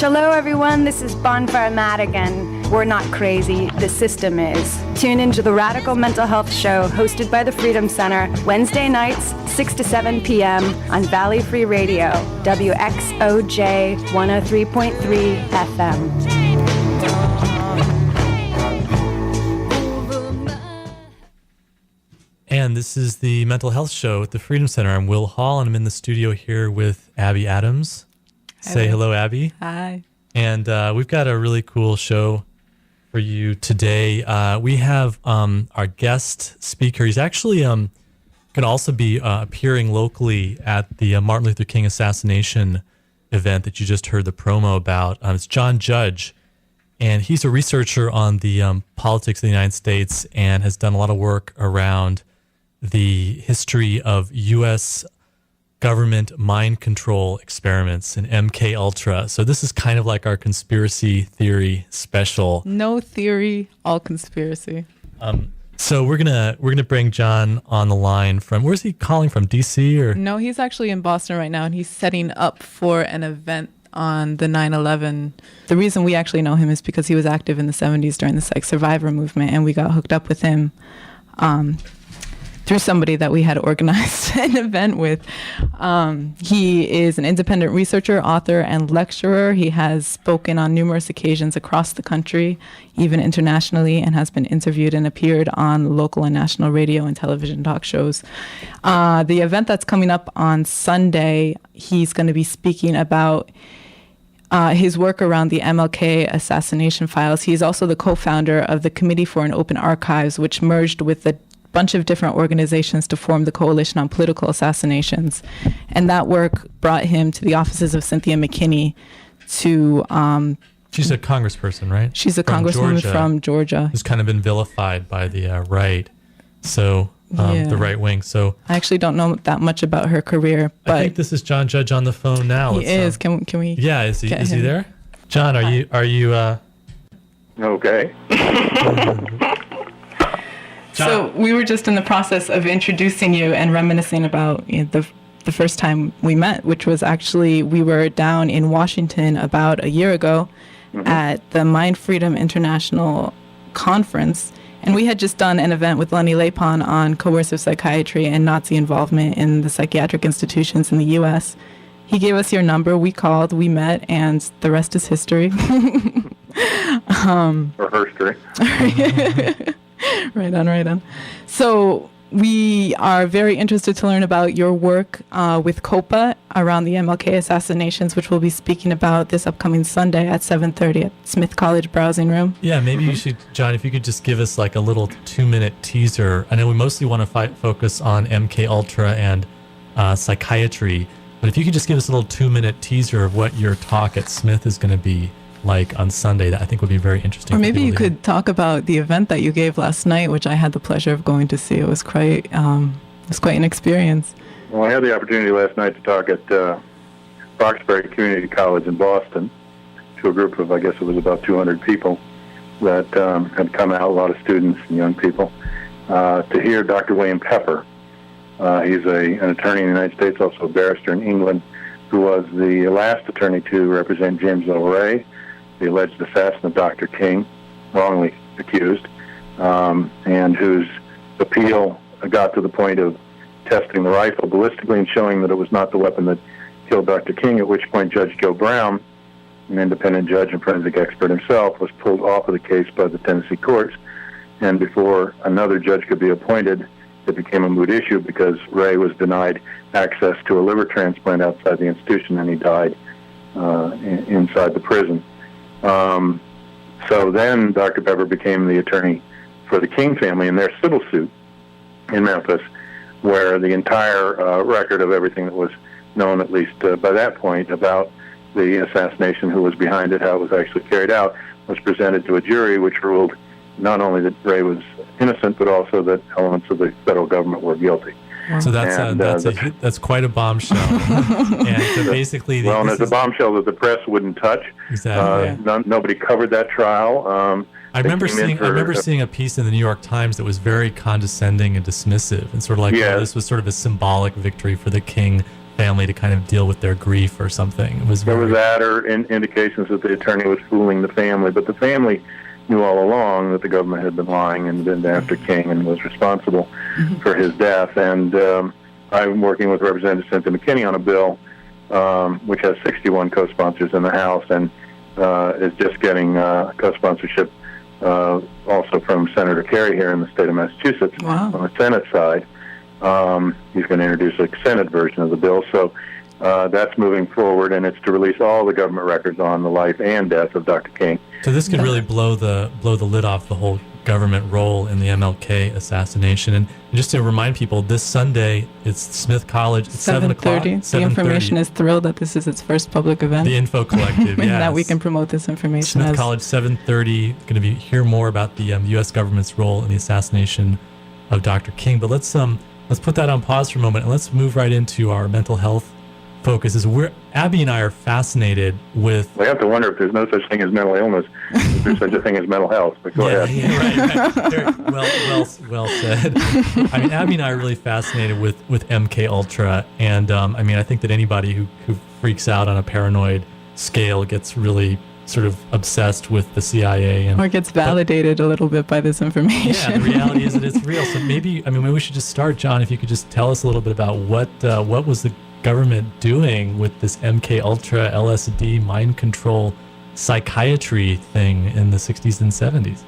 Hello everyone, this is Bonfire Madigan. We're not crazy, the system is. Tune into the Radical Mental Health Show hosted by the Freedom Center, Wednesday nights, 6 to 7 p.m. on Valley Free Radio, WXOJ 103.3 FM. And this is the Mental Health Show at the Freedom Center. I'm Will Hall, and I'm in the studio here with Abby Adams. Say hello, Abby. Hi. And we've got a really cool show for you today. We have our guest speaker. He's actually going to also be appearing locally at the Martin Luther King assassination event that you just heard the promo about. It's John Judge, and he's a researcher on the politics of the United States and has done a lot of work around the history of U.S. government mind control experiments and MKUltra. So this is kind of like our conspiracy theory special. No theory, all conspiracy. So we're gonna bring John on the line from, where's he calling from, DC or? No, he's actually in Boston right now, and he's setting up for an event on the 9/11. The reason we actually know him is because he was active in the 70s during the Psych Survivor movement, and we got hooked up with him through somebody that we had organized an event with. He is an independent researcher, author, and lecturer. He has spoken on numerous occasions across the country, even internationally, and has been interviewed and appeared on local and national radio and television talk shows. The event that's coming up on Sunday, he's going to be speaking about his work around the MLK assassination files. He's also the co-founder of the Committee for an Open Archives, which merged with the bunch of different organizations to form the Coalition on Political Assassinations. And that work brought him to the offices of Cynthia KcKinney to... she's a congressperson, right? She's a congresswoman from Georgia. Who's kind of been vilified by the right, so the right wing. So I actually don't know that much about her career, but... I think this is John Judge on the phone now. He is. Can we Yeah, is he there? John, are you Okay. So we were just in the process of introducing you and reminiscing about the first time we met, which was actually, we were down in Washington about a year ago at the Mind Freedom International Conference. And we had just done an event with Lenny Lapon on coercive psychiatry and Nazi involvement in the psychiatric institutions in the U.S. He gave us your number, we called, we met, and the rest is history. Or herstory. Right on. So we are very interested to learn about your work with COPA around the MLK assassinations, which we'll be speaking about this upcoming Sunday at 7:30 at Smith College Browsing Room. Yeah, maybe you should, John, if you could just give us like a little 2-minute teaser. I know we mostly want to focus on MKUltra and psychiatry, but if you could just give us a little 2-minute teaser of what your talk at Smith is going to be like on Sunday, that I think would be very interesting. Or maybe you could talk about the event that you gave last night, which I had the pleasure of going to see. It was quite an experience. Well, I had the opportunity last night to talk at Roxbury Community College in Boston to a group of, I guess it was about 200 people that had come out, a lot of students and young people, to hear Dr. William Pepper. He's an attorney in the United States, also a barrister in England, who was the last attorney to represent James L. Ray, the alleged assassin of Dr. King, wrongly accused, and whose appeal got to the point of testing the rifle ballistically and showing that it was not the weapon that killed Dr. King, at which point Judge Joe Brown, an independent judge and forensic expert himself, was pulled off of the case by the Tennessee courts. And before another judge could be appointed, it became a moot issue because Ray was denied access to a liver transplant outside the institution, and he died inside the prison. So then Dr. Pepper became the attorney for the King family in their civil suit in Memphis, where the entire record of everything that was known, at least by that point, about the assassination, who was behind it, how it was actually carried out, was presented to a jury, which ruled not only that Ray was innocent, but also that elements of the federal government were guilty. So that's quite a bombshell. And so basically, and it's a bombshell that the press wouldn't touch. Exactly. Nobody covered that trial. I remember seeing a piece in the New York Times that was very condescending and dismissive, and sort of like, this was sort of a symbolic victory for the King family to kind of deal with their grief or something. There was that, or indications that the attorney was fooling the family, but the family knew all along that the government had been lying and been after King and was responsible for his death. And I'm working with Representative Cynthia KcKinney on a bill which has 61 co-sponsors in the House, and is just getting co-sponsorship also from Senator Kerry here in the state of Massachusetts. Wow. On the Senate side. He's going to introduce a Senate version of the bill. So that's moving forward, and it's to release all the government records on the life and death of Dr. King. So this could really blow the lid off the whole government role in the MLK assassination. And just to remind people, this Sunday it's Smith College at 7 o'clock. 7:30. The information is thrilled that this is its first public event. The Info Collective, and yes. that we can promote this information. Smith College, 7:30. Going to hear more about the U.S. government's role in the assassination of Dr. King. But let's put that on pause for a moment and let's move right into our mental health focus. Abby and I are fascinated with. We have to wonder if there's no such thing as mental illness, if there's such a thing as mental health. But go ahead. Yeah, right. Well said. I mean, Abby and I are really fascinated with MKUltra, and I think that anybody who freaks out on a paranoid scale gets really sort of obsessed with the CIA or gets validated a little bit by this information. Yeah, the reality is that it's real. So maybe we should just start, John. If you could just tell us a little bit about what was the government doing with this MKUltra, LSD, mind control, psychiatry thing in the 60s and 70s,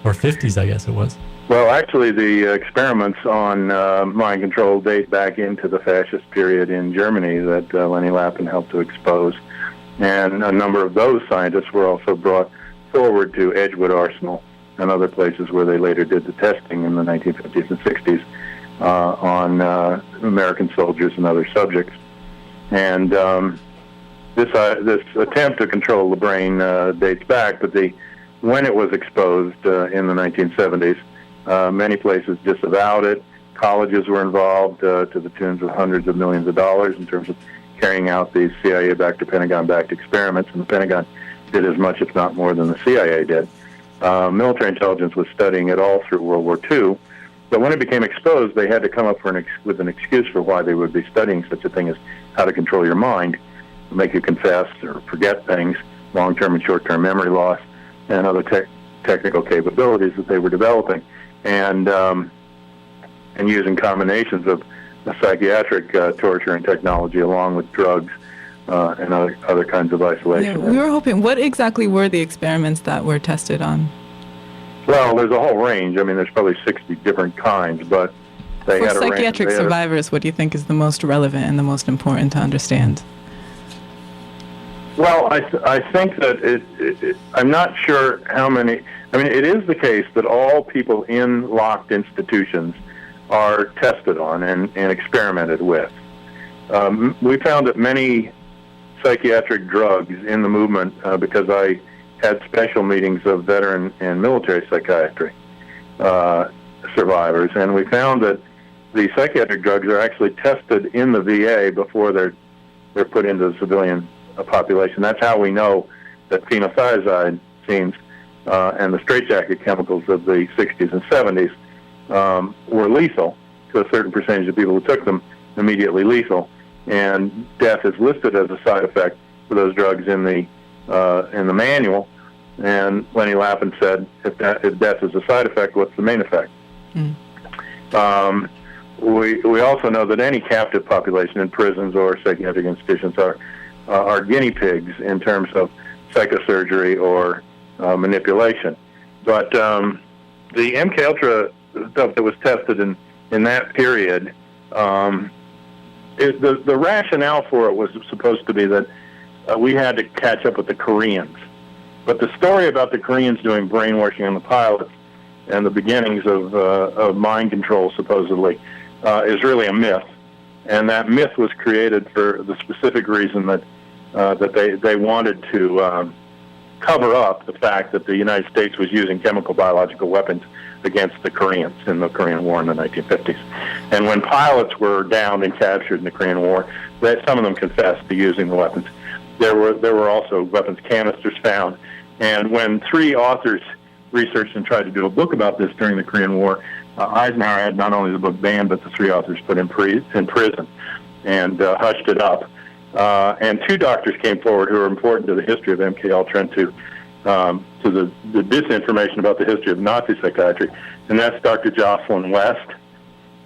or 50s, I guess it was. Well, actually, the experiments on mind control date back into the fascist period in Germany that Lenny Lapin helped to expose. And a number of those scientists were also brought forward to Edgewood Arsenal and other places where they later did the testing in the 1950s and 60s on American soldiers and other subjects. And this attempt to control the brain dates back, but when it was exposed in the 1970s, many places disavowed it. Colleges were involved to the tunes of hundreds of millions of dollars in terms of carrying out these CIA-backed or Pentagon-backed experiments, and the Pentagon did as much, if not more, than the CIA did. Military intelligence was studying it all through World War II, but when it became exposed, they had to come up with an excuse for why they would be studying such a thing as how to control your mind, make you confess or forget things, long-term and short-term memory loss, and other technical capabilities that they were developing, and using combinations of the psychiatric torture and technology along with drugs and other kinds of isolation. Yeah, we were hoping, what exactly were the experiments that were tested on? Well, there's a whole range. There's probably 60 different kinds, but they had a range. For psychiatric survivors, what do you think is the most relevant and the most important to understand? Well, I think that I'm not sure how many. It is the case that all people in locked institutions are tested on and experimented with. We found that many psychiatric drugs in the movement, because I had special meetings of veteran and military psychiatry survivors, and we found that the psychiatric drugs are actually tested in the VA before they're put into the civilian population. That's how we know that phenothiazide scenes and the straitjacket chemicals of the 60s and 70s were lethal to a certain percentage of people who took them, immediately lethal, and death is listed as a side effect for those drugs in the manual. And Lenny Lapin said, if death is a side effect, what's the main effect? We also know that any captive population in prisons or psychiatric institutions are guinea pigs in terms of psychosurgery or manipulation. But the MKUltra stuff that was tested in that period, the rationale for it was supposed to be that we had to catch up with the Koreans. But the story about the Koreans doing brainwashing on the pilots and the beginnings of mind control, supposedly, is really a myth. And that myth was created for the specific reason that they wanted to cover up the fact that the United States was using chemical biological weapons against the Koreans in the Korean War in the 1950s. And when pilots were downed and captured in the Korean War, some of them confessed to using the weapons. There were also weapons canisters found. And when 3 authors researched and tried to do a book about this during the Korean War, Eisenhower had not only the book banned, but the 3 authors put in prison. and hushed it up. And two doctors came forward who are important to the history of MKUltra and to the disinformation about the history of Nazi psychiatry, and that's Dr. Jocelyn West,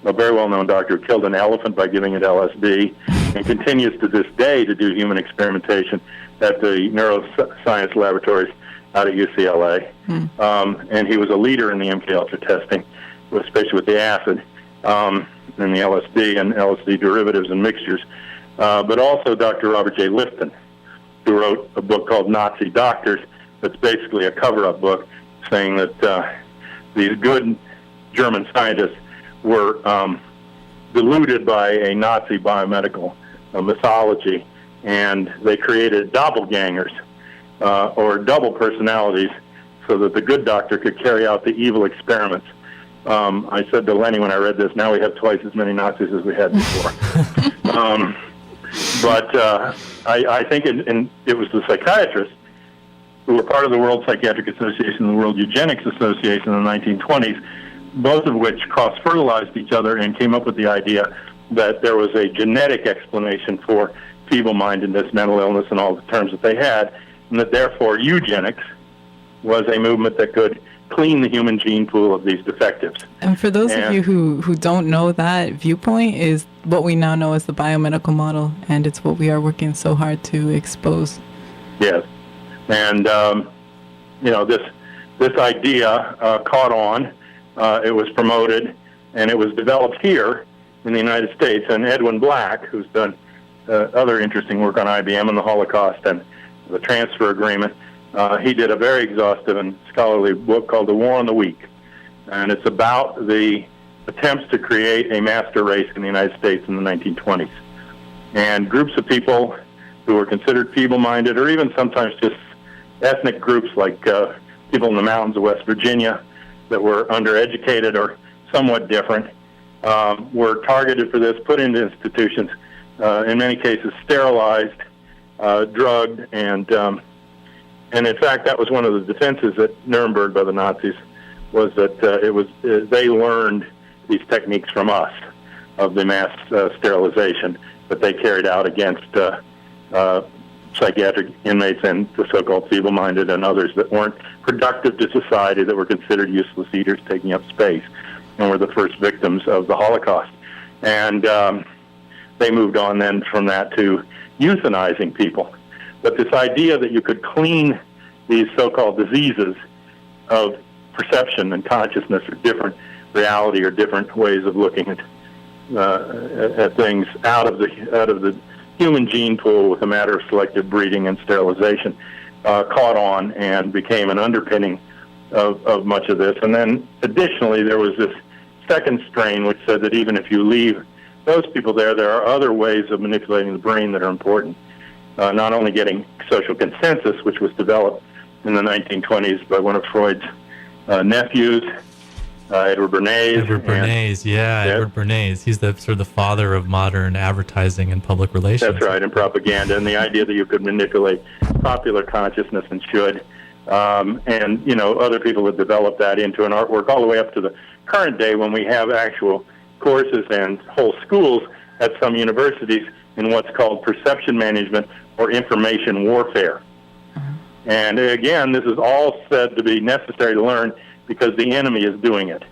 a very well-known doctor who killed an elephant by giving it LSD and continues to this day to do human experimentation at the neuroscience laboratories out at UCLA. And he was a leader in the MKUltra testing, especially with the acid and the LSD and LSD derivatives and mixtures. But also Dr. Robert J. Lifton, who wrote a book called Nazi Doctors. That's basically a cover-up book saying that these good German scientists were deluded by a Nazi biomedical mythology, and they created doppelgangers or double personalities so that the good doctor could carry out the evil experiments. I said to Lenny when I read this, now we have twice as many Nazis as we had before. But I think it was the psychiatrists who were part of the World Psychiatric Association and the World Eugenics Association in the 1920s, both of which cross-fertilized each other and came up with the idea that there was a genetic explanation for feeble-mindedness, mental illness, and all the terms that they had, and that therefore eugenics was a movement that could clean the human gene pool of these defectives. And for those of you who don't know, that viewpoint is what we now know as the biomedical model, and it's what we are working so hard to expose. Yes. And, this idea caught on. It was promoted, and it was developed here in the United States. And Edwin Black, who's done other interesting work on IBM and the Holocaust and the transfer agreement, he did a very exhaustive and scholarly book called The War on the Weak. And it's about the attempts to create a master race in the United States in the 1920s. And groups of people who were considered feeble-minded, or even sometimes just ethnic groups like people in the mountains of West Virginia that were undereducated or somewhat different, were targeted for this, put into institutions, in many cases sterilized, drugged, and in fact that was one of the defenses at Nuremberg by the Nazis, was that they learned these techniques from us of the mass sterilization that they carried out against psychiatric inmates and the so-called feeble-minded and others that weren't productive to society, that were considered useless eaters taking up space, and were the first victims of the Holocaust. And they moved on then from that to euthanizing people. But this idea that you could clean these so-called diseases of perception and consciousness, or different reality, or different ways of looking at things out of the human gene pool with a matter of selective breeding and sterilization, caught on and became an underpinning of much of this. And then additionally, there was this second strain which said that even if you leave those people there are other ways of manipulating the brain that are important. Not only getting social consensus, which was developed in the 1920s by one of Freud's nephews, Edward Bernays. Edward Bernays. He's the sort of the father of modern advertising and public relations. That's right, and propaganda, and the idea that you could manipulate popular consciousness and should. And, other people have developed that into an artwork all the way up to the current day, when we have actual courses and whole schools at some universities in what's called perception management or information warfare. And again, this is all said to be necessary to learn because the enemy is doing it.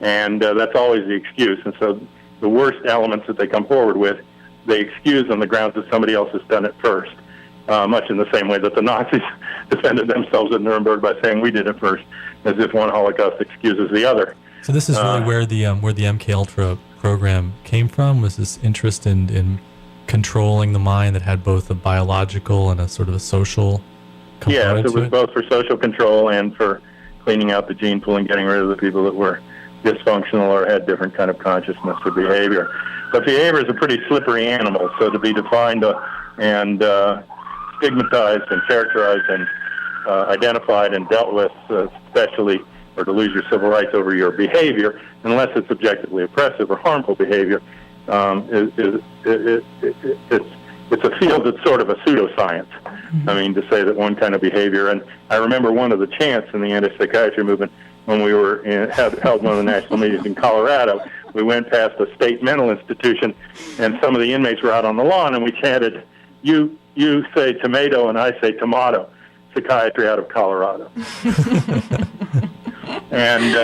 And that's always the excuse. And so the worst elements that they come forward with, they excuse on the grounds that somebody else has done it first, much in the same way that the Nazis defended themselves at Nuremberg by saying we did it first, as if one Holocaust excuses the other. So this is really where the MKUltra program came from, was this interest in controlling the mind that had both a biological and a sort of a social component. Yes, it was both for social control and for cleaning out the gene pool and getting rid of the people that were dysfunctional or had different kind of consciousness or behavior. But behavior is a pretty slippery animal, so to be defined and stigmatized and characterized and identified and dealt with, especially, or to lose your civil rights over your behavior, unless it's objectively oppressive or harmful behavior, it's a field that's sort of a pseudoscience. I mean, to say that one kind of behavior, and I remember one of the chants in the anti-psychiatry movement when we were held one of the national meetings in Colorado. We went past a state mental institution, and some of the inmates were out on the lawn, and we chanted, "You say tomato, and I say tomato. Psychiatry out of Colorado." And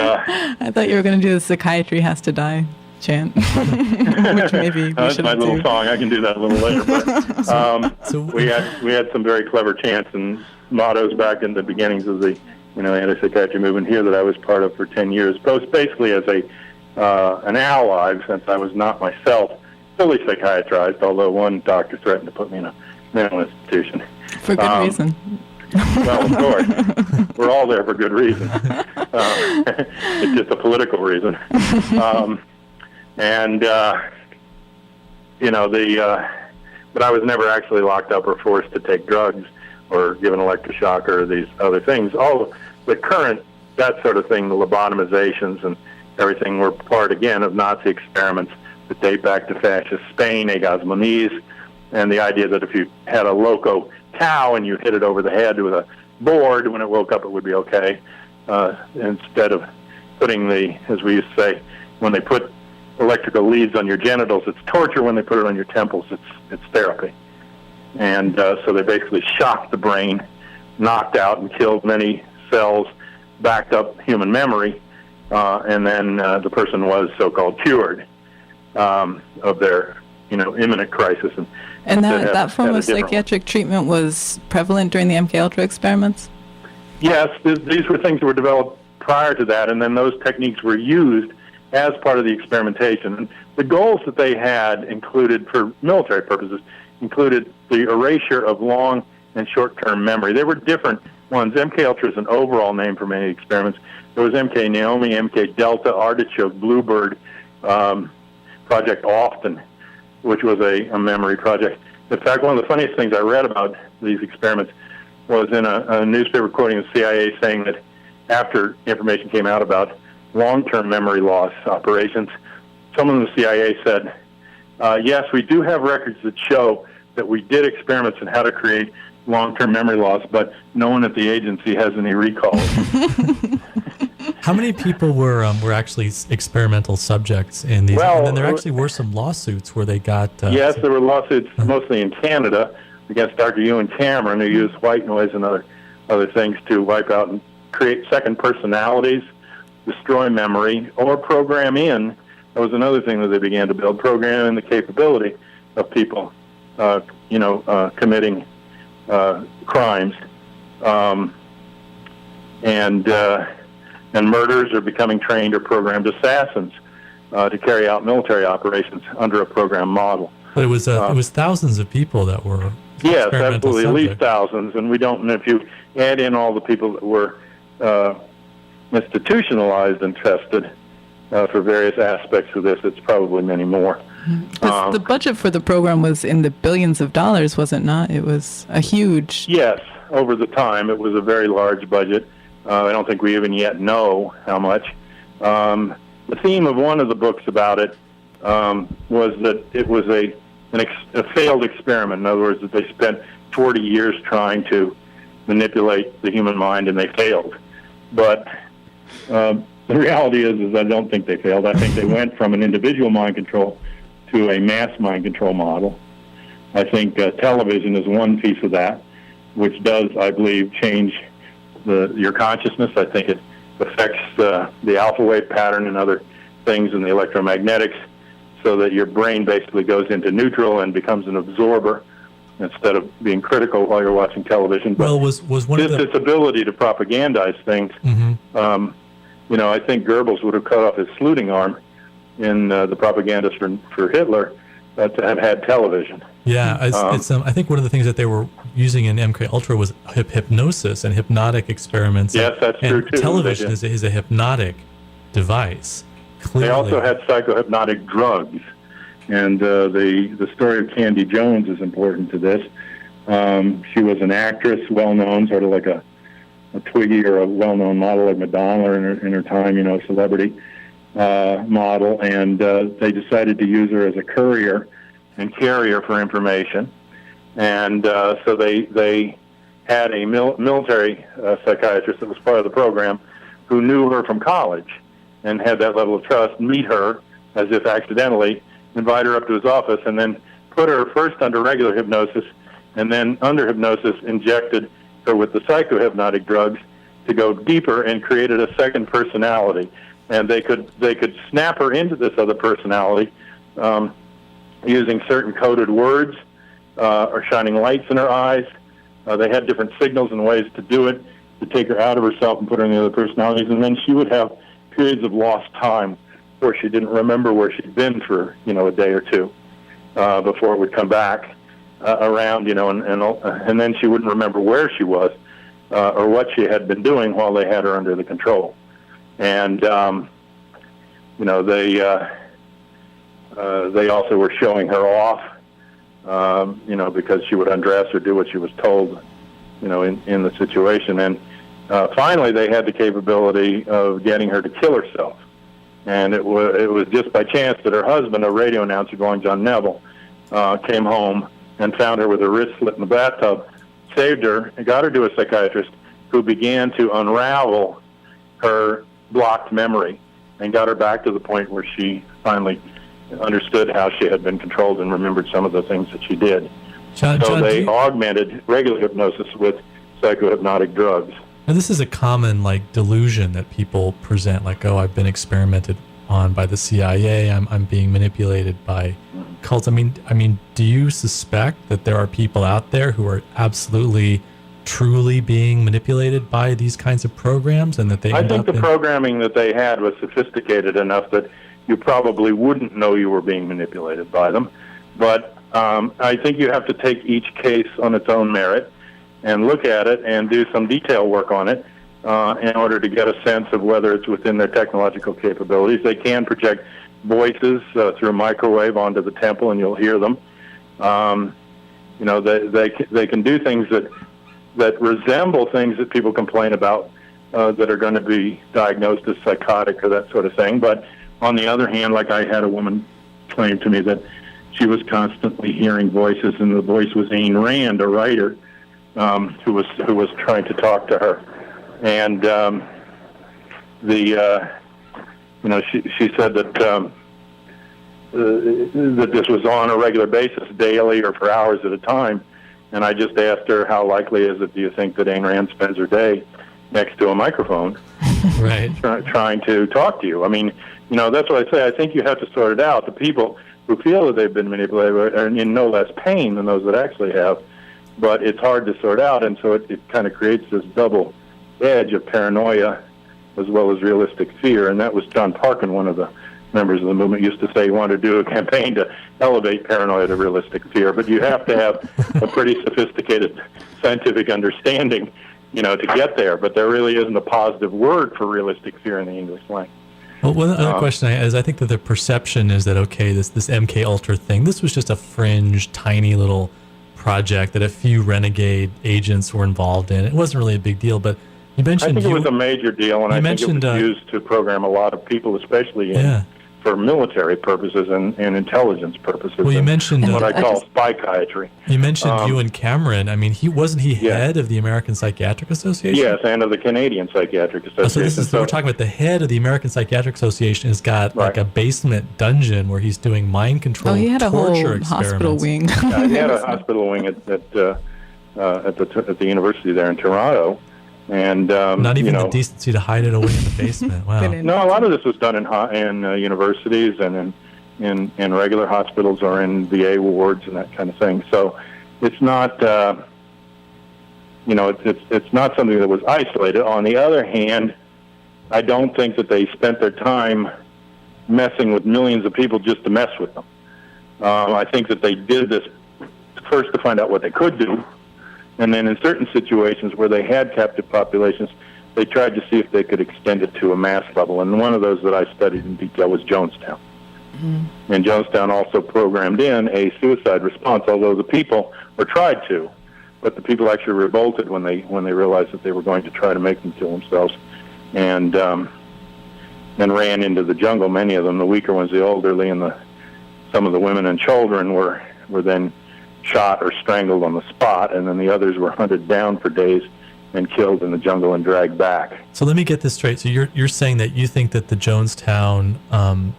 I thought you were going to do the "Psychiatry has to die" chant, which maybe we that's my little song. I can do that a little later. But we had some very clever chants and mottos back in the beginnings of the anti-psychiatry movement here that I was part of for 10 years, both basically as an ally, since I was not myself fully psychiatrized, although one doctor threatened to put me in a mental institution. For good reason. Well, of course. We're all there for good reason. It's just a political reason. But I was never actually locked up or forced to take drugs or given electroshock or these other things. All the current, that sort of thing, the lobotomizations and everything were part, again, of Nazi experiments that date back to fascist Spain, Egas Moniz, and the idea that if you had a loco cow and you hit it over the head with a board, when it woke up it would be okay, instead of putting as we used to say, when they put electrical leads on your genitals, it's torture. When they put it on your temples, it's therapy. And so they basically shocked the brain, knocked out and killed many cells, backed up human memory, and then the person was so-called cured of their imminent crisis. And that form of psychiatric treatment was prevalent during the MKUltra experiments? Yes, these were things that were developed prior to that, and then those techniques were used as part of the experimentation. And the goals that they had included, for military purposes, included the erasure of long and short-term memory. They were different ones. MKUltra is an overall name for many experiments. There was MK Naomi, MK Delta, Artichoke, Bluebird, Project Often, which was a memory project. In fact, one of the funniest things I read about these experiments was in a newspaper quoting the CIA saying that after information came out about long-term memory loss operations, someone in the CIA said, yes, we do have records that show that we did experiments on how to create long-term memory loss, but no one at the agency has any recall. How many people were actually experimental subjects in these? Well, and then there actually were some lawsuits where they got... yes, there were lawsuits mostly in Canada against Dr. Ewan Cameron, who used white noise and other things to wipe out and create second personalities, destroy memory, or program in. That was another thing that they began to build, program in the capability of people, committing crimes. And murderers are becoming trained or programmed assassins to carry out military operations under a program model. But it was thousands of people that were yes, absolutely, at least thousands. And we don't know if you add in all the people that were institutionalized and tested for various aspects of this, it's probably many more. The budget for the program was in the billions of dollars, was it not? It was a huge... Yes, over the time, it was a very large budget. I don't think we even yet know how much. The theme of one of the books about it was that it was a failed experiment. In other words, that they spent 40 years trying to manipulate the human mind, and they failed. But the reality is I don't think they failed. I think they went from an individual mind control to a mass mind control model. I think television is one piece of that, which does, I believe, change your consciousness. I think it affects the alpha wave pattern and other things in the electromagnetics, so that your brain basically goes into neutral and becomes an absorber instead of being critical while you're watching television. But well, was one of its ability to propagandize things. Mm-hmm. I think Goebbels would have cut off his saluting arm in the propaganda for Hitler to have had television. Yeah, I think one of the things that they were using in MKUltra was hypnosis and hypnotic experiments. Yes, that's true too. Television is a hypnotic device. Clearly. They also had psychohypnotic drugs, and the story of Candy Jones is important to this. She was an actress, well-known, sort of like a Twiggy or a well-known model like Madonna in her time, celebrity model, and they decided to use her as a courier and carrier for information. And so they had a military psychiatrist that was part of the program who knew her from college and had that level of trust meet her as if accidentally, invite her up to his office, and then put her first under regular hypnosis and then under hypnosis injected her with the psychohypnotic drugs to go deeper and created a second personality. And they could snap her into this other personality using certain coded words or shining lights in her eyes. They had different signals and ways to do it, to take her out of herself and put her in the other personalities. And then she would have periods of lost time where she didn't remember where she'd been for, a day or two before it would come back around, and then she wouldn't remember where she was or what she had been doing while they had her under the control. And, they also were showing her off, because she would undress or do what she was told, in the situation. And finally, they had the capability of getting her to kill herself. And it was just by chance that her husband, a radio announcer going John Neville, came home and found her with her wrist slit in the bathtub, saved her, and got her to a psychiatrist who began to unravel her blocked memory and got her back to the point where she finally understood how she had been controlled and remembered some of the things that she did. John, they augmented regular hypnosis with psychohypnotic drugs. And this is a common delusion that people present, I've been experimented on by the CIA. I'm being manipulated by cults. I mean, do you suspect that there are people out there who are absolutely, truly being manipulated by these kinds of programs, and that they? I think the programming that they had was sophisticated enough that you probably wouldn't know you were being manipulated by them. But I think you have to take each case on its own merit and look at it and do some detail work on it in order to get a sense of whether it's within their technological capabilities. They can project voices through microwave onto the temple, and you'll hear them. They can do things that resemble things that people complain about that are going to be diagnosed as psychotic or that sort of thing. But on the other hand, I had a woman claim to me that she was constantly hearing voices, and the voice was Ayn Rand, a writer, who was trying to talk to her, and she said that that this was on a regular basis, daily or for hours at a time. And I just asked her, how likely is it, do you think, that Ayn Rand spends her day next to a microphone, right, trying to talk to you? I mean, that's what I say. I think you have to sort it out. The people who feel that they've been manipulated are in no less pain than those that actually have. But it's hard to sort out, and so it kind of creates this double edge of paranoia as well as realistic fear. And that was John Parkin, one of the members of the movement, used to say he wanted to do a campaign to elevate paranoia to realistic fear. But you have to have a pretty sophisticated scientific understanding, to get there. But there really isn't a positive word for realistic fear in the English language. Well, one other question is, I think that the perception is that, okay, this MKUltra thing, this was just a fringe, tiny little project that a few renegade agents were involved in. It wasn't really a big deal, but you mentioned... I think it was a major deal, and I think it was used to program a lot of people, especially for military purposes and intelligence purposes. Well, you mentioned... what I call psychiatry. You mentioned Ewan Cameron. I mean, wasn't he head of the American Psychiatric Association? Yes, and of the Canadian Psychiatric Association. So we're talking about the head of the American Psychiatric Association has got a basement dungeon where he's doing mind control, he had a whole experiments. hospital wing. Yeah, he had a hospital wing at the university there in Toronto. And not even the decency to hide it away in the basement. Wow. No, a lot of this was done in universities and in regular hospitals or in VA wards and that kind of thing. So it's not it's not something that was isolated. On the other hand, I don't think that they spent their time messing with millions of people just to mess with them. I think that they did this first to find out what they could do. And then in certain situations where they had captive populations, they tried to see if they could extend it to a mass level. And one of those that I studied in detail was Jonestown. Mm-hmm. And Jonestown also programmed in a suicide response, although the people were tried to. But the people actually revolted when they realized that they were going to try to make them kill themselves, and ran into the jungle. Many of them, the weaker ones, the elderly, and some of the women and children were then shot or strangled on the spot, and then the others were hunted down for days and killed in the jungle and dragged back. So let me get this straight. So you're saying that you think that the Jonestown,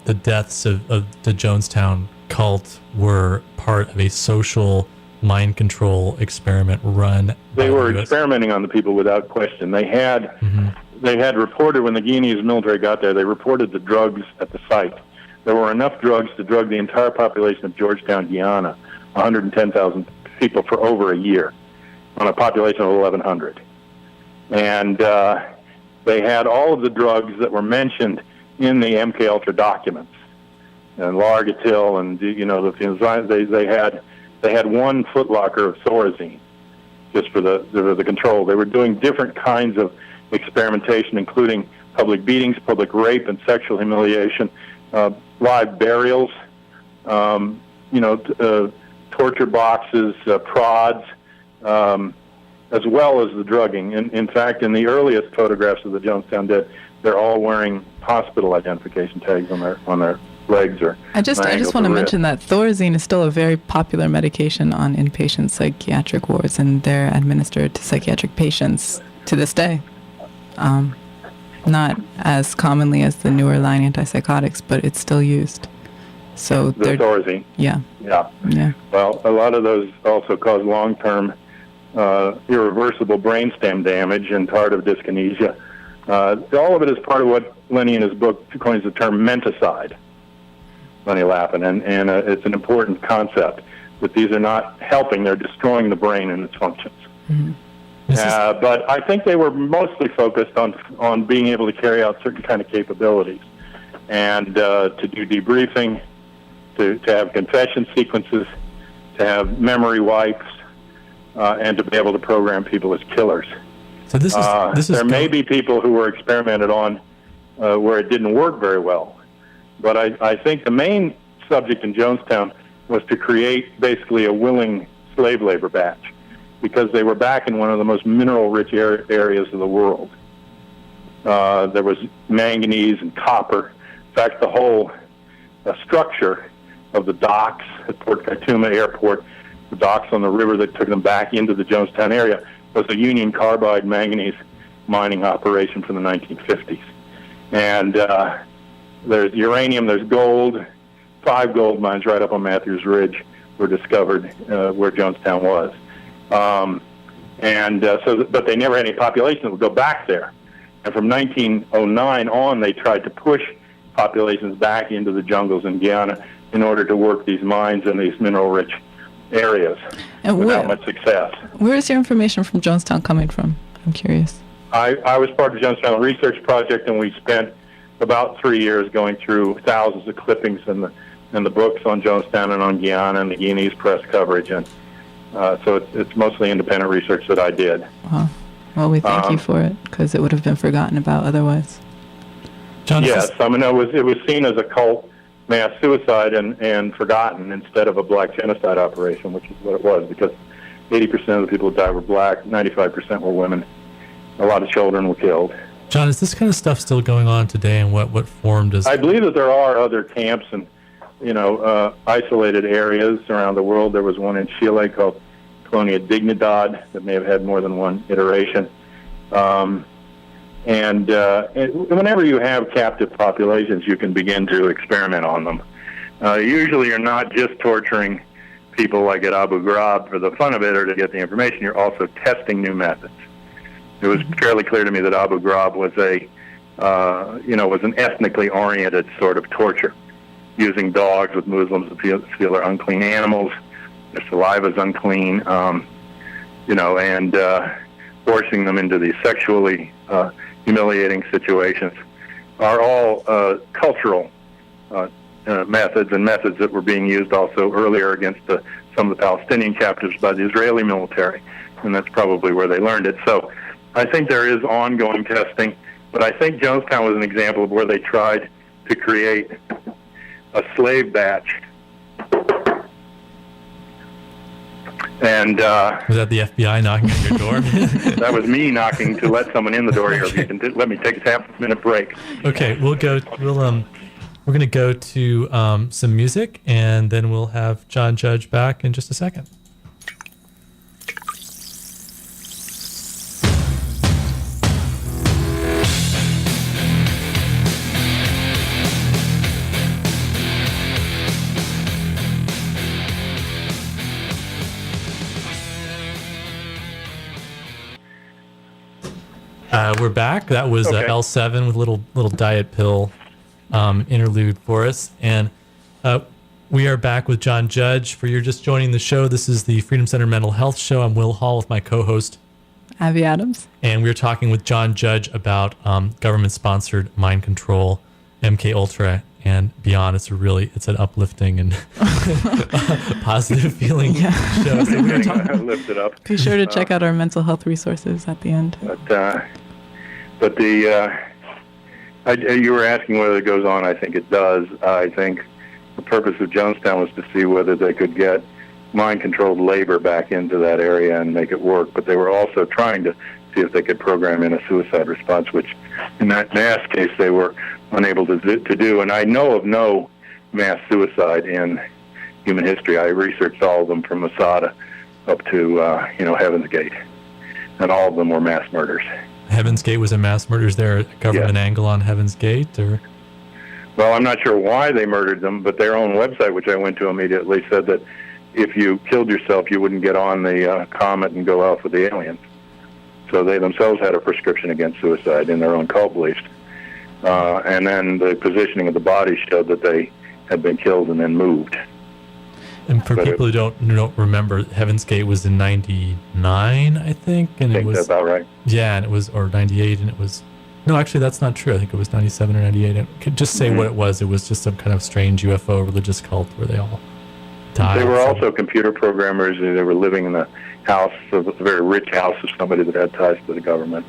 the deaths of the Jonestown cult were part of a social mind control experiment run. They were experimenting on the people without question. They had reported, when the Guineas military got there, they reported the drugs at the site. There were enough drugs to drug the entire population of Georgetown, Guyana, 110,000 people for over a year, on a population of 1,100. And they had all of the drugs that were mentioned in the MKULTRA documents, and Largatil, and they had one footlocker of Thorazine just for the control. They were doing different kinds of experimentation, including public beatings, public rape, and sexual humiliation, live burials, torture boxes, prods, as well as the drugging. In fact, in the earliest photographs of the Jonestown dead, they're all wearing hospital identification tags on their legs or. I just want to mention that Thorazine is still a very popular medication on inpatient psychiatric wards, and they're administered to psychiatric patients to this day. Not as commonly as the newer line antipsychotics, but it's still used. So the Thorazine. Yeah. Well, a lot of those also cause long-term irreversible brainstem damage and tardive dyskinesia. All of it is part of what Lenny in his book coins the term menticide, Lenny Lappin, and it's an important concept that these are not helping, they're destroying the brain and its functions. Mm-hmm. But I think they were mostly focused on being able to carry out certain kind of capabilities and to do debriefing, to have confession sequences, to have memory wipes, and to be able to program people as killers. So this is there may be people who were experimented on where it didn't work very well, but I think the main subject in Jonestown was to create basically a willing slave labor batch, because they were back in one of the most mineral-rich areas of the world. There was manganese and copper. In fact, the whole structure of the docks at Port Kaituma Airport, the docks on the river that took them back into the Jonestown area, was a Union Carbide manganese mining operation from the 1950s. And there's uranium, there's gold. 5 gold mines right up on Matthews Ridge were discovered where Jonestown was. But they never had any population that would go back there. And from 1909 on, they tried to push populations back into the jungles in Guyana in order to work these mines in these mineral-rich areas without much success. Where is your information from Jonestown coming from? I'm curious. I was part of the Jonestown Research Project, and we spent about 3 years going through thousands of clippings in the books on Jonestown and on Guyana and the Guineas press coverage, and so it's mostly independent research that I did. Wow. Well, we thank you for it, because it would have been forgotten about otherwise. John, yes, I mean, it was seen as a cult mass suicide and forgotten instead of a black genocide operation, which is what it was, because 80% of the people who died were black, 95% were women. A lot of children were killed. John, is this kind of stuff still going on today, and what form does... I believe that there are other camps and, isolated areas around the world. There was one in Chile called Colonia Dignidad that may have had more than one iteration. And whenever you have captive populations, you can begin to experiment on them. Usually you're not just torturing people like at Abu Ghraib for the fun of it or to get the information. You're also testing new methods. It was fairly clear to me that Abu Ghraib was was an ethnically oriented sort of torture, using dogs with Muslims to feel they're unclean animals. Their saliva is unclean, and forcing them into these sexually humiliating situations are all cultural methods, and methods that were being used also earlier against some of the Palestinian captives by the Israeli military, and that's probably where they learned it. So I think there is ongoing testing, but I think Jonestown was an example of where they tried to create a slave batch. And was that the FBI knocking on your door? That was me knocking to let someone in the door here. You can let me take a half-minute break. Okay, we're going to go to some music, and then we'll have John Judge back in just a second. We're back. That was Okay. L7 with a little diet pill interlude for us. And we are back with John Judge. For you're just joining the show, this is the Freedom Center Mental Health Show. I'm Will Hall with my co-host, Abby Adams. And we're talking with John Judge about government-sponsored mind control, MKULTRA, and beyond. It's an uplifting and positive feeling show. So we were talking. Lift it up. Be sure to check out our mental health resources at the end. But you were asking whether it goes on. I think it does. I think the purpose of Jonestown was to see whether they could get mind-controlled labor back into that area and make it work. But they were also trying to see if they could program in a suicide response, which in that mass case they were unable to do. And I know of no mass suicide in human history. I researched all of them from Masada up to Heaven's Gate, and all of them were mass murders. Heaven's Gate was a mass murder. Is there a government angle on Heaven's Gate, or? Well, I'm not sure why they murdered them, but their own website, which I went to immediately, said that if you killed yourself, you wouldn't get on the comet and go out with the aliens. So they themselves had a prescription against suicide in their own cult beliefs. And then the positioning of the body showed that they had been killed and then moved. And for people who don't remember, Heaven's Gate was in '99, I think, and it was that's about right. Yeah, and it was, or '98, and it was. No, actually, that's not true. I think it was '97 or '98. I could just say what it was. It was just some kind of strange UFO religious cult where they all died. They were also computer programmers. They were living in the house of a very rich house of somebody that had ties to the government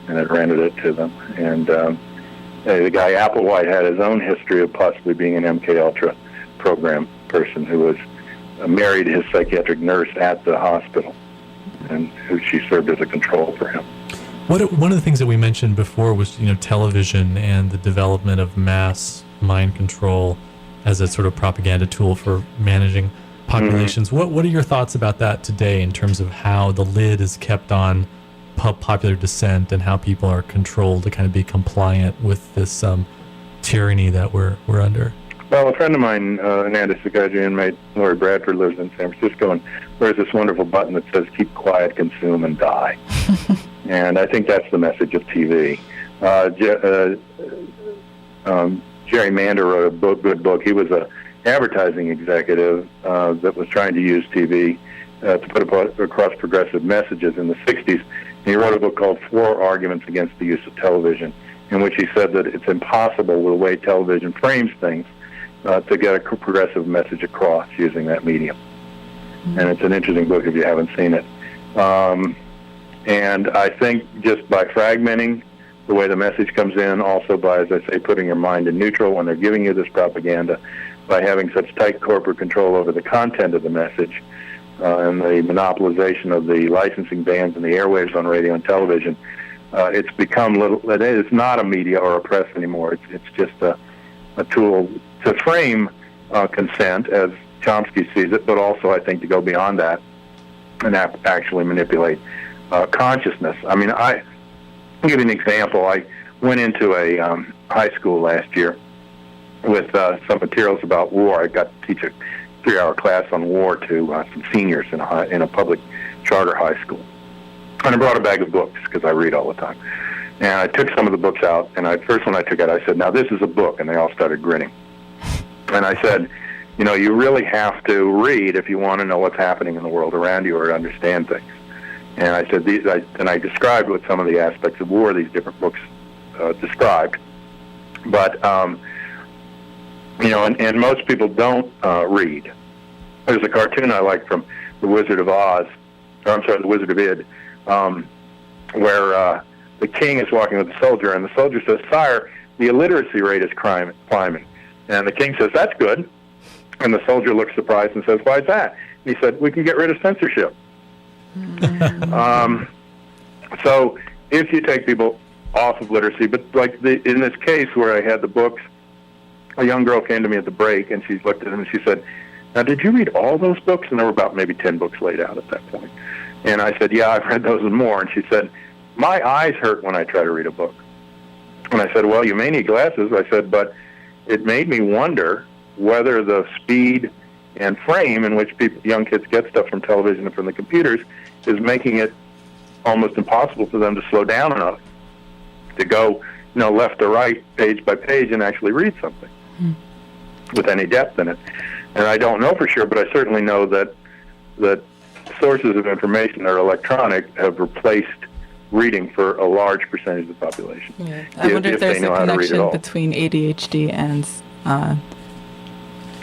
and had rented it to them. And the guy Applewhite had his own history of possibly being an MKUltra program person who was married his psychiatric nurse at the hospital, and who she served as a control for him. One of the things that we mentioned before was television and the development of mass mind control as a sort of propaganda tool for managing populations. Mm-hmm. What are your thoughts about that today in terms of how the lid is kept on popular dissent and how people are controlled to kind of be compliant with this tyranny that we're under? Well, a friend of mine, an psychiatry inmate, Lori Bradford, lives in San Francisco and wears this wonderful button that says, "Keep quiet, consume, and die." And I think that's the message of TV. Jerry Mander wrote a good book. He was an advertising executive that was trying to use TV to put across progressive messages in the 60s. And he wrote a book called 4 Arguments Against the Use of Television, in which he said that it's impossible the way television frames things to get a progressive message across using that medium. And it's an interesting book if you haven't seen it. And I think just by fragmenting the way the message comes in, also by, as I say, putting your mind in neutral when they're giving you this propaganda, by having such tight corporate control over the content of the message, and the monopolization of the licensing bans and the airwaves on radio and television, it's become it is not a media or a press anymore. It's just a tool to frame consent as Chomsky sees it, but also I think to go beyond that and actually manipulate consciousness. I mean, I'll give you an example. I went into a high school last year with some materials about war. I got to teach a 3-hour class on war to some seniors in a public charter high school. And I brought a bag of books because I read all the time. And I took some of the books out, and first one I took out, I said, "Now this is a book," and they all started grinning. And I said, you really have to read if you want to know what's happening in the world around you or to understand things. And I said, I described what some of the aspects of war these different books described. But, and most people don't read. There's a cartoon I like from The Wizard of Oz, The Wizard of Id, where the king is walking with the soldier, and the soldier says, "Sire, the illiteracy rate is climbing." And the king says, "That's good." And the soldier looks surprised and says, "Why is that?" And he said, "We can get rid of censorship." So if you take people off of literacy, but like in this case where I had the books, a young girl came to me at the break and she looked at them and she said, "Now, did you read all those books?" And there were about maybe 10 books laid out at that point. And I said, "Yeah, I've read those and more." And she said, "My eyes hurt when I try to read a book." And I said, "Well, you may need glasses." I said, "But it made me wonder whether the speed and frame in which young kids get stuff from television and from the computers is making it almost impossible for them to slow down enough to go, left to right, page by page, and actually read something with any depth in it. And I don't know for sure, but I certainly know that sources of information that are electronic have replaced reading for a large percentage of the population. Yeah. I wonder if there's a connection between ADHD and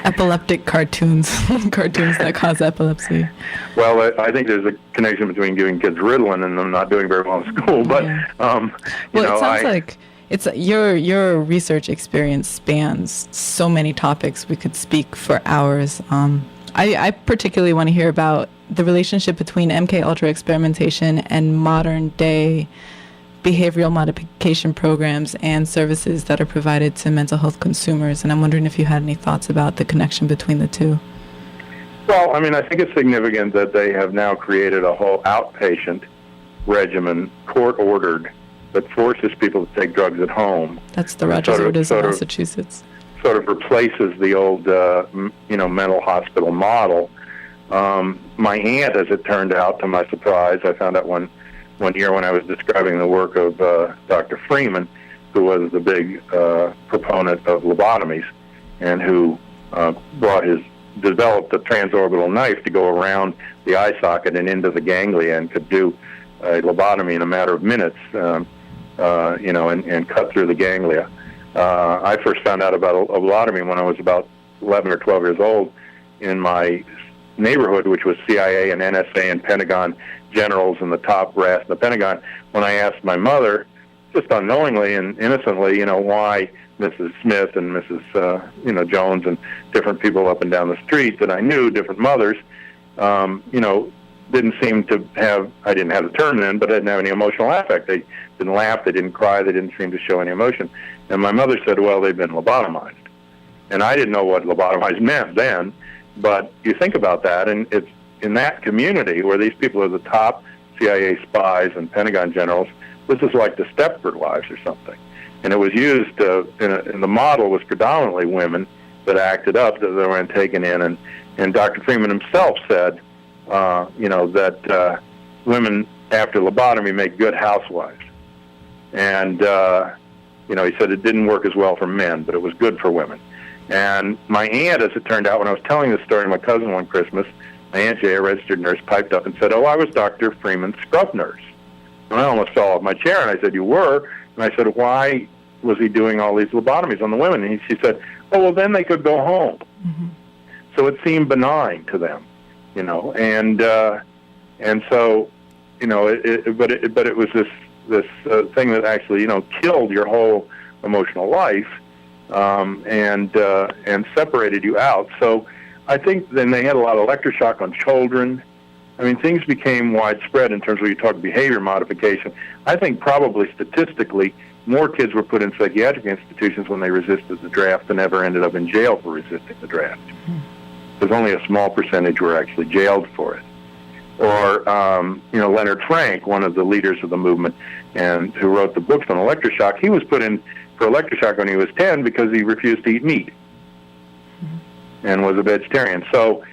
epileptic cartoons, cartoons that cause epilepsy. Well, I think there's a connection between giving kids Ritalin and them not doing very well in school. But it sounds like it's your research experience spans so many topics. We could speak for hours. I particularly want to hear about the relationship between MKUltra experimentation and modern day behavioral modification programs and services that are provided to mental health consumers. And I'm wondering if you had any thoughts about the connection between the two. Well, I think it's significant that they have now created a whole outpatient regimen, court-ordered, that forces people to take drugs at home. That's the Rogers Orders in Massachusetts. Sort of replaces the old, mental hospital model. My aunt, as it turned out, to my surprise, I found out one year when I was describing the work of Dr. Freeman, who was the big proponent of lobotomies, and who developed a transorbital knife to go around the eye socket and into the ganglia, and could do a lobotomy in a matter of minutes, and cut through the ganglia. I first found out about a lobotomy when I was about 11 or 12 years old in my neighborhood, which was CIA and NSA and Pentagon generals and the top brass in the Pentagon, when I asked my mother, just unknowingly and innocently, why Mrs. Smith and Mrs. Jones and different people up and down the street that I knew, different mothers, didn't seem to have, I didn't have the term then, but I didn't have any emotional affect. They didn't laugh, they didn't cry, they didn't seem to show any emotion. And my mother said, well, they've been lobotomized. And I didn't know what lobotomized meant then, but you think about that, and it's in that community where these people are the top CIA spies and Pentagon generals. This is like the Stepford Wives or something. And it was used, and the model was predominantly women that acted up, that they weren't taken in. And Dr. Freeman himself said, that women after lobotomy make good housewives. And, he said it didn't work as well for men, but it was good for women. And my aunt, as it turned out, when I was telling this story to my cousin one Christmas, my Aunt Jay, a registered nurse, piped up and said, I was Dr. Freeman's scrub nurse. And I almost fell off my chair, and I said, you were? And I said, why was he doing all these lobotomies on the women? And she said, well, then they could go home. Mm-hmm. So it seemed benign to them, and so, but it was this thing that actually, killed your whole emotional life, and separated you out. So I think then they had a lot of electroshock on children. Things became widespread in terms of, you talk behavior modification. I think probably statistically, more kids were put in psychiatric institutions when they resisted the draft than ever ended up in jail for resisting the draft. Because only a small percentage were actually jailed for it. Or, Leonard Frank, one of the leaders of the movement, and who wrote the books on electroshock, he was put in for electroshock when he was 10 because he refused to eat meat and was a vegetarian. So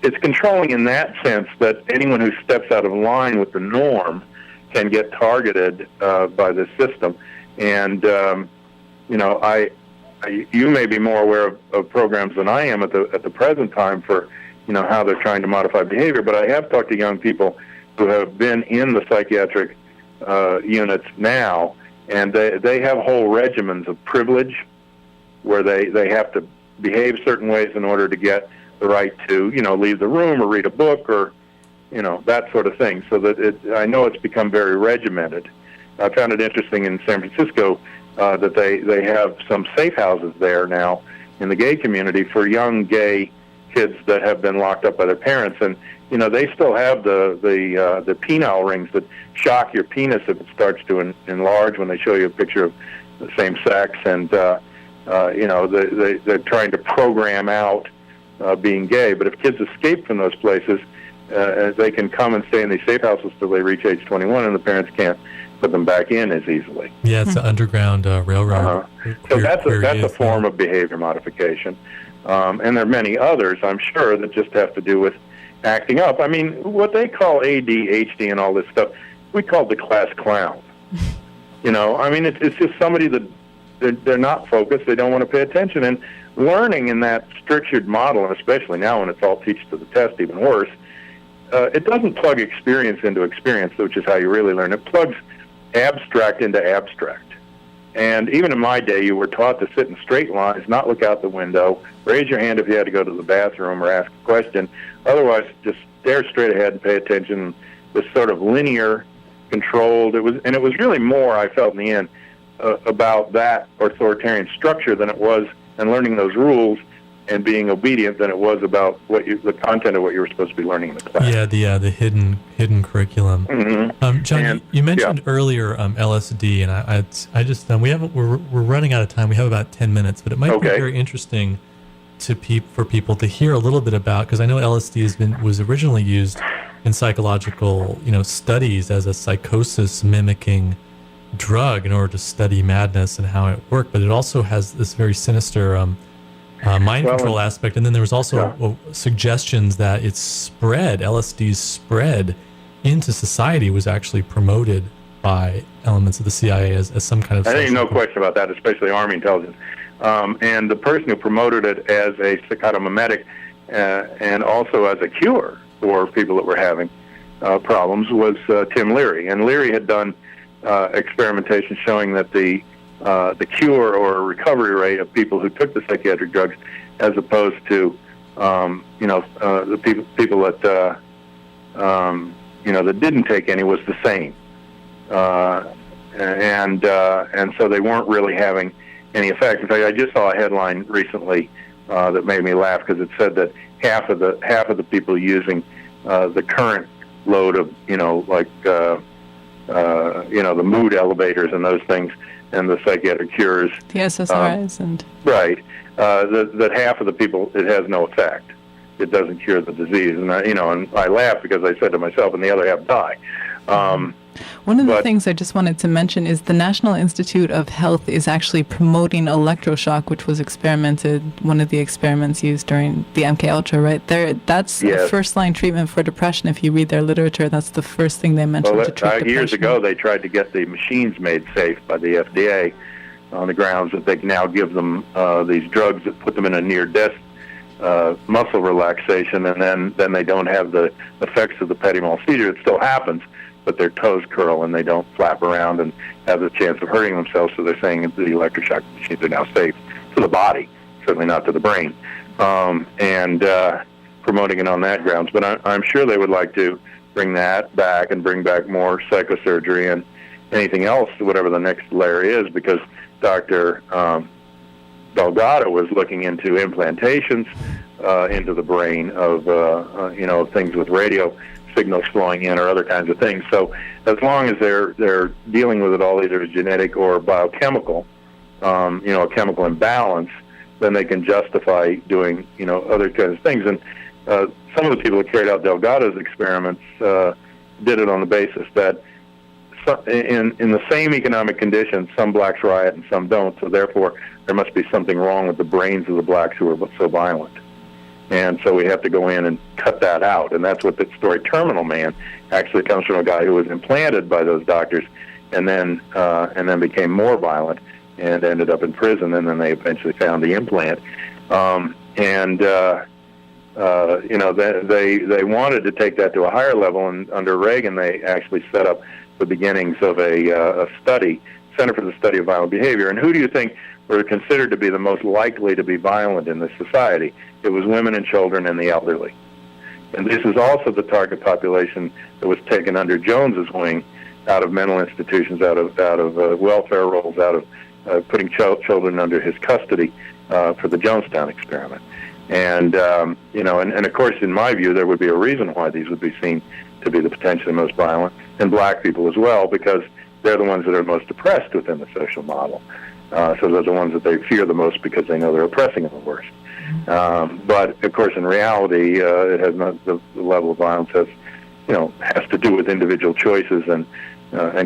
it's controlling in that sense that anyone who steps out of line with the norm can get targeted by this system. And, you may be more aware of programs than I am at the present time for, how they're trying to modify behavior. But I have talked to young people who have been in the psychiatric units now, and they have whole regimens of privilege where they have to behave certain ways in order to get the right to, leave the room or read a book or, that sort of thing. So that I know it's become very regimented. I found it interesting in San Francisco that they have some safe houses there now in the gay community for young gay kids that have been locked up by their parents. And, they still have the penile rings that shock your penis if it starts to enlarge when they show you a picture of the same sex. And, they're trying to program out being gay. But if kids escape from those places, they can come and stay in these safe houses till they reach age 21, and the parents can't put them back in as easily. Yeah, it's an underground railroad. So that's a form of behavior modification. And there are many others, I'm sure, that just have to do with acting up. What they call ADHD and all this stuff, we call the class clown. I mean, it's just somebody that they're not focused. They don't want to pay attention. And learning in that structured model, and especially now when it's all teach to the test, even worse, it doesn't plug experience into experience, which is how you really learn. It plugs abstract into abstract. And even in my day, you were taught to sit in straight lines, not look out the window, raise your hand if you had to go to the bathroom or ask a question. Otherwise, just stare straight ahead and pay attention. This sort of linear, controlled. It was really more, I felt in the end, about that authoritarian structure than it was, and learning those rules and being obedient, than it was about the content of what you were supposed to be learning in the class. Yeah, the hidden curriculum. Mm-hmm. John, you mentioned earlier LSD, and I just we're running out of time. We have about 10 minutes, but it might be very interesting for people to hear a little bit about, because I know LSD was originally used in psychological studies as a psychosis mimicking drug in order to study madness and how it worked, but it also has this very sinister mind control aspect. And then there was also suggestions that LSD's spread into society was actually promoted by elements of the CIA as some kind of... I think no question about that, especially Army intelligence. And the person who promoted it as a psychotomimetic and also as a cure for people that were having problems was Tim Leary. And Leary had done experimentation showing that the cure or recovery rate of people who took the psychiatric drugs, as opposed to the people that that didn't take any, was the same, and so they weren't really having any effect. In fact, I just saw a headline recently that made me laugh, because it said that half of the people using the current load of the mood elevators and those things, and the psychiatric cures, the SSRIs, and that half of the people, it has no effect. It doesn't cure the disease, and I laugh because I said to myself, and the other half die. One of the things I just wanted to mention is the National Institute of Health is actually promoting electroshock, which was one of the experiments used during the MKUltra, right? That's a first-line treatment for depression. If you read their literature, that's the first thing they mentioned to treat depression. Years ago, they tried to get the machines made safe by the FDA on the grounds that they can now give them these drugs that put them in a near-death muscle relaxation, and then they don't have the effects of the petit mal seizure. It still happens, but their toes curl and they don't flap around and have the chance of hurting themselves. So they're saying the electroshock machines are now safe to the body, certainly not to the brain, and promoting it on that grounds. But I'm sure they would like to bring that back and bring back more psychosurgery and anything else, whatever the next layer is, because Dr. Delgado was looking into implantations into the brain of things with radio signals flowing in or other kinds of things. So as long as they're dealing with it all either genetic or biochemical, a chemical imbalance, then they can justify doing other kinds of things. And some of the people that carried out Delgado's experiments did it on the basis that in the same economic conditions, some blacks riot and some don't, so therefore there must be something wrong with the brains of the blacks who are so violent. And so we have to go in and cut that out. And that's what the story Terminal Man actually comes from, a guy who was implanted by those doctors and then became more violent and ended up in prison, and then they eventually found the implant. They wanted to take that to a higher level, and under Reagan they actually set up the beginnings of a study, Center for the Study of Violent Behavior. And who do you think were considered to be the most likely to be violent in this society? It was women and children and the elderly. And this is also the target population that was taken under Jones's wing, out of mental institutions, out of welfare rolls, out of putting children under his custody for the Jonestown experiment. And and of course, in my view, there would be a reason why these would be seen to be the potentially most violent, and black people as well, because they're the ones that are most oppressed within the social model. So they're the ones that they fear the most because they know they're oppressing them the worst. But of course, in reality, it has not the level of violence has to do with individual choices and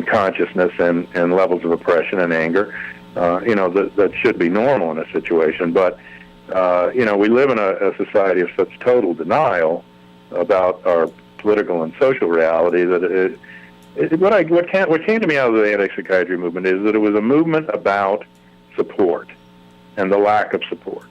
consciousness and levels of oppression and anger. That should be normal in a situation. But we live in a society of such total denial about our political and social reality that what came to me out of the anti-psychiatry movement is that it was a movement about support and the lack of support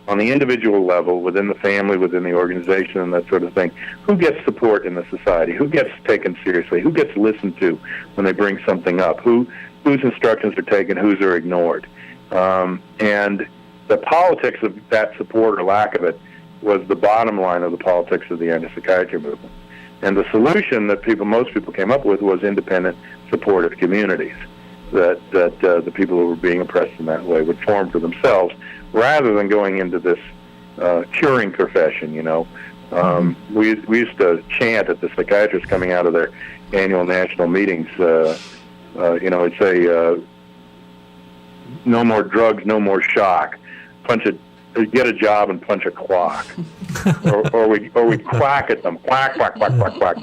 on the individual level, within the family, within the organization, and that sort of thing. Who gets support in the society? Who gets taken seriously? Who gets listened to when they bring something up? Whose instructions are taken? Whose are ignored? And the politics of that support or lack of it was the bottom line of the politics of the anti-psychiatry movement. And the solution that most people came up with was independent, supportive communities that the people who were being oppressed in that way would form for themselves, rather than going into this curing profession. We used to chant at the psychiatrists coming out of their annual national meetings. It'd say, "No more drugs, no more shock. Get a job and punch a clock," or we quack at them, quack, quack, quack, quack, quack.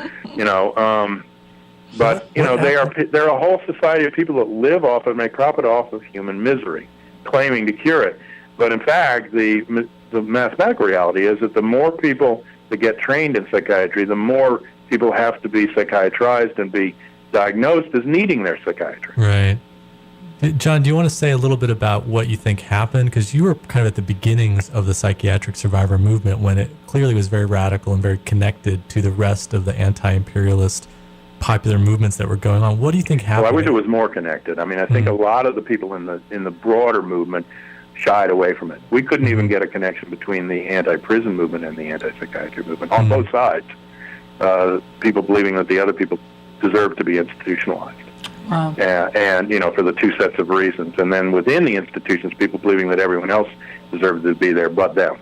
But they're a whole society of people that live off of, make profit off of human misery, claiming to cure it. But in fact, the mathematical reality is that the more people that get trained in psychiatry, the more people have to be psychiatrized and be diagnosed as needing their psychiatry. Right. John, do you want to say a little bit about what you think happened? Because you were kind of at the beginnings of the psychiatric survivor movement, when it clearly was very radical and very connected to the rest of the anti-imperialist popular movements that were going on. What do you think happened? Well, I wish it was more connected. I mean, I think a lot of the people in the broader movement shied away from it. We couldn't even get a connection between the anti-prison movement and the anti-psychiatry movement on both sides. People believing that the other people deserved to be institutionalized. Wow. And for the two sets of reasons. And then within the institutions, people believing that everyone else deserved to be there but them.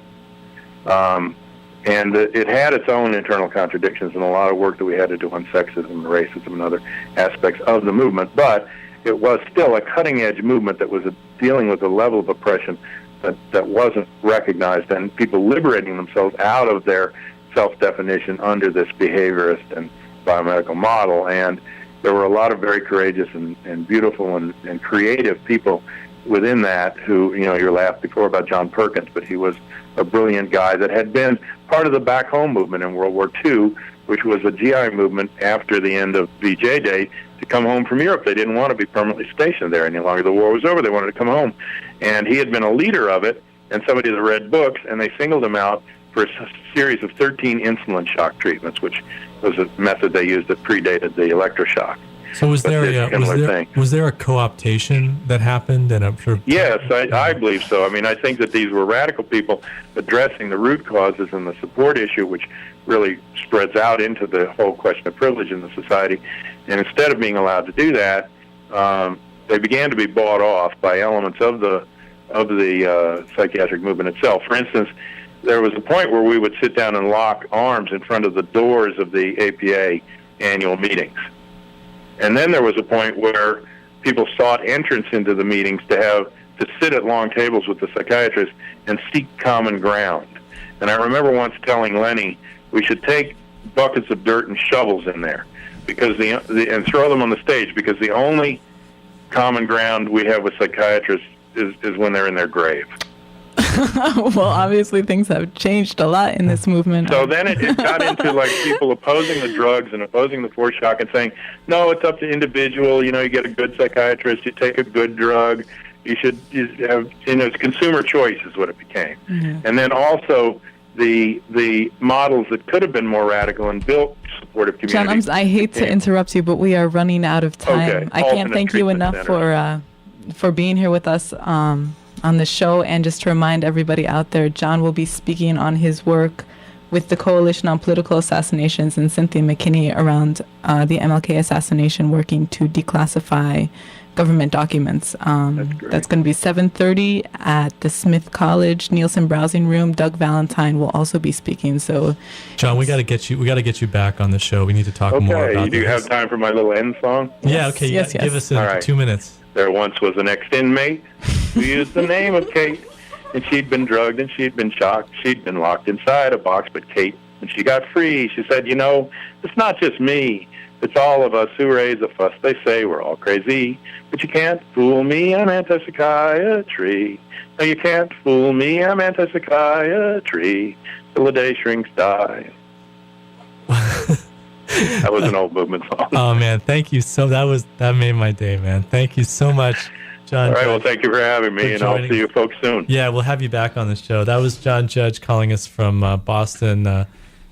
And it had its own internal contradictions and a lot of work that we had to do on sexism and racism and other aspects of the movement. But it was still a cutting-edge movement that was dealing with a level of oppression that wasn't recognized, and people liberating themselves out of their self-definition under this behaviorist and biomedical model. And there were a lot of very courageous and beautiful and creative people within that who, you laughed before about John Perkins, but he was a brilliant guy that had been part of the back home movement in World War II, which was a GI movement after the end of VJ Day to come home from Europe. They didn't want to be permanently stationed there any longer. The war was over. They wanted to come home. And he had been a leader of it, and somebody that read books, and they singled him out for a series of 13 insulin shock treatments, which was a method they used that predated the electroshock. So was there a co-optation that happened? Yes, I believe so. I mean, I think that these were radical people addressing the root causes and the support issue, which really spreads out into the whole question of privilege in the society. And instead of being allowed to do that, they began to be bought off by elements of the psychiatric movement itself. For instance, there was a point where we would sit down and lock arms in front of the doors of the APA annual meetings. And then there was a point where people sought entrance into the meetings to sit at long tables with the psychiatrists and seek common ground. And I remember once telling Lenny we should take buckets of dirt and shovels in there and throw them on the stage, because the only common ground we have with psychiatrists is when they're in their grave. Well, obviously things have changed a lot in this movement. So then it got into like people opposing the drugs and opposing the force shock and saying, no, it's up to individual. You get a good psychiatrist, you take a good drug. You have, it's consumer choice is what it became. Mm-hmm. And then also the models that could have been more radical and built supportive communities. John, I hate to interrupt you, but we are running out of time. Okay. I can't thank you enough for being here with us on the show. And just to remind everybody out there, John will be speaking on his work with the Coalition on Political Assassinations and Cynthia KcKinney around the MLK assassination, working to declassify government documents. That's going to be 7:30 at the Smith College Nielsen Browsing Room. Doug Valentine will also be speaking. So, John, we got to get you back on the show. We need to talk more about this. Do you have time for my little end song? Yeah. Okay. Yes. Give us 2 minutes. There once was an ex-inmate who used the name of Kate, and she'd been drugged and she'd been shocked. She'd been locked inside a box, but Kate, when she got free, she said, it's not just me. It's all of us who raise a fuss. They say we're all crazy, but you can't fool me, I'm anti-psychiatry. No, you can't fool me, I'm anti-psychiatry. Till the day shrinks die. That was an old movement song. Oh man, thank you that made my day, man. Thank you so much, John. All right, Judge, well, thank you for having me, and I'll see you folks soon. Yeah, we'll have you back on the show. That was John Judge calling us from Boston,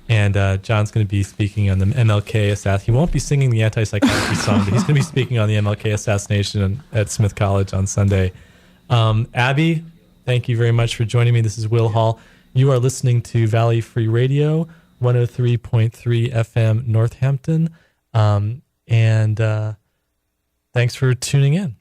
and John's going to be speaking on the MLK assassination. He won't be singing the anti-psychiatry song, but he's going to be speaking on the MLK assassination at Smith College on Sunday. Abby, thank you very much for joining me. This is Will Hall. You are listening to Valley Free Radio, 103.3 FM Northampton, and thanks for tuning in.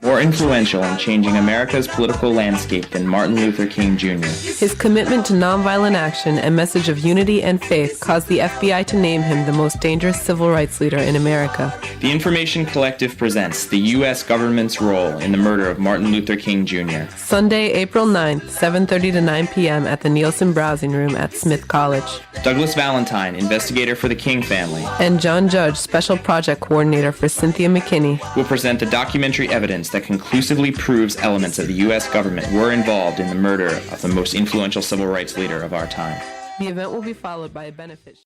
More influential in changing America's political landscape than Martin Luther King Jr. His commitment to nonviolent action and message of unity and faith caused the FBI to name him the most dangerous civil rights leader in America. The Information Collective presents the U.S. government's role in the murder of Martin Luther King Jr. Sunday, April 9th, 7:30 to 9 p.m. at the Nielsen Browsing Room at Smith College. Douglas Valentine, investigator for the King family, And John Judge, special project coordinator for Cynthia KcKinney, will present the documentary evidence that conclusively proves elements of the U.S. government were involved in the murder of the most influential civil rights leader of our time. The event will be followed by a benefit.